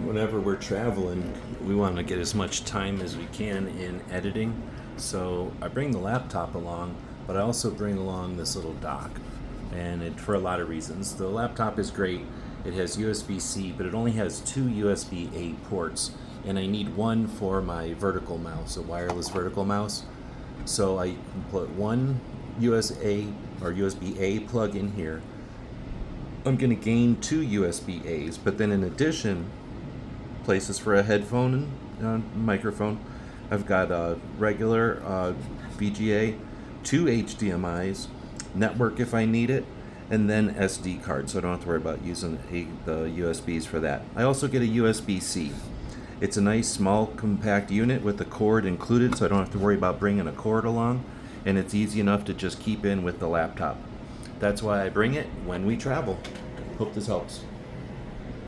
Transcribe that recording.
Whenever we're traveling, we want to get as much time as we can in editing. So I bring the laptop along, but I also bring along this little dock, and for a lot of reasons. The laptop is great. It has USB-C, but it only has two USB-A ports, and I need one for my vertical mouse, a wireless vertical mouse. So I can put one USB-A plug in here. I'm going to gain two USB-As, but then in addition, places for a headphone and microphone. I've got a regular VGA, two HDMIs, network if I need it, and then SD card, so I don't have to worry about using the USBs for that. I also get a USB-C. It's a nice small compact unit with the cord included, so I don't have to worry about bringing a cord along, and it's easy enough to just keep in with the laptop. That's why I bring it when we travel. Hope this helps.